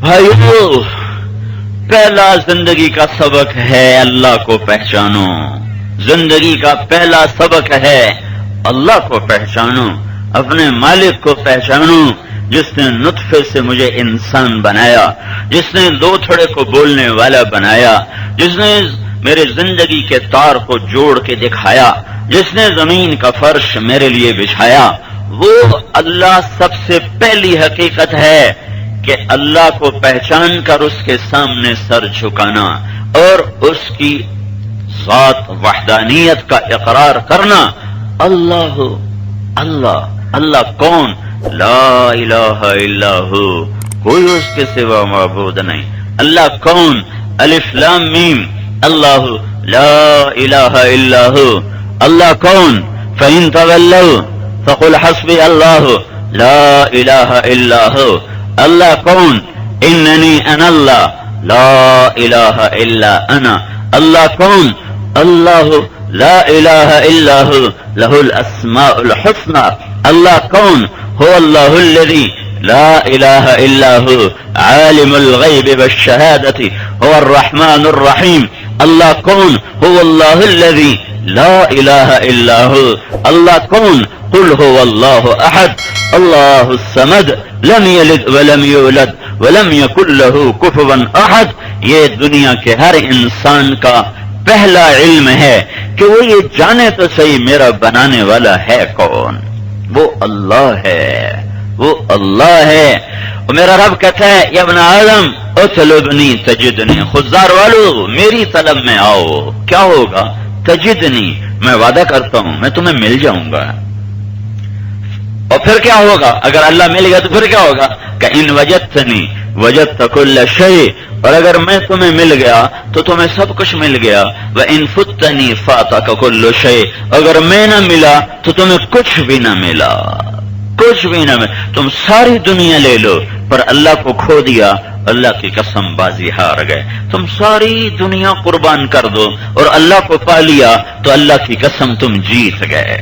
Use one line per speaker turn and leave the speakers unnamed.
بھائیو، پہلا زندگی کا سبق ہے اللہ کو پہچانو. زندگی کا پہلا سبق ہے اللہ کو پہچانو، اپنے مالک کو پہچانو، جس نے نطفے سے مجھے انسان بنایا، جس نے دو تھڑے کو بولنے والا بنایا، جس نے میرے زندگی کے تار کو جوڑ کے دکھایا، جس نے زمین کا فرش میرے لیے بچھایا. وہ اللہ سب سے پہلی حقیقت ہے کہ اللہ کو پہچان کر اس کے سامنے سر جھکانا اور اس کی ذات وحدانیت کا اقرار کرنا. اللہ اللہ اللہ کون؟ لا الہ الا ہو، کوئی اس کے سوا معبود نہیں. اللہ کون؟ الف لام میم، اللہ لا الہ الا ہو. اللہ کون؟ فإن تولوا فقل حسبی اللہ لا الہ الا ہو. اللہ کون؟ اننی انا اللہ لا الہ الا انا. اللہ کون؟ اللہ لا الہ الا ہو لہ الاسماء الحسنى. اللہ کون؟ هو اللہ الذی لا الہ الا ہو عالم الغیب والشہادة هو الرحمن الرحیم. اللہ کون؟ هو اللہ الذی لا الہ الا ہو. اللہ کون؟ قل هو اللہ احد اللہ الصمد لم یلد ولم یولد ولم یکن له کفوا احد. یہ دنیا کے ہر انسان کا پہلا علم ہے کہ وہ یہ جانے تو صحیح میرا بنانے والا ہے کون. وہ اللہ ہے، وہ اللہ ہے. اور میرا رب کہتا ہے یا ابن آدم اطلبنی تجدنی، خوددار والو میری طلب میں آؤ. کیا ہوگا؟ تجدنی، میں وعدہ کرتا ہوں میں تمہیں مل جاؤں گا. اور پھر کیا ہوگا؟ اگر اللہ مل گیا تو پھر کیا ہوگا؟ کہ ان وجدتنی وجدت کل شیء، اور اگر میں تمہیں مل گیا تو تمہیں سب کچھ مل گیا. وان فتنی فاتک کل شیء، اگر میں نہ ملا تو تمہیں کچھ بھی نہ ملا، کچھ بھی نہ ملا. تم ساری دنیا لے لو پر اللہ کو کھو دیا، اللہ کی قسم بازی ہار گئے. تم ساری دنیا قربان کر دو اور اللہ کو پا لیا تو اللہ کی قسم تم جیت گئے.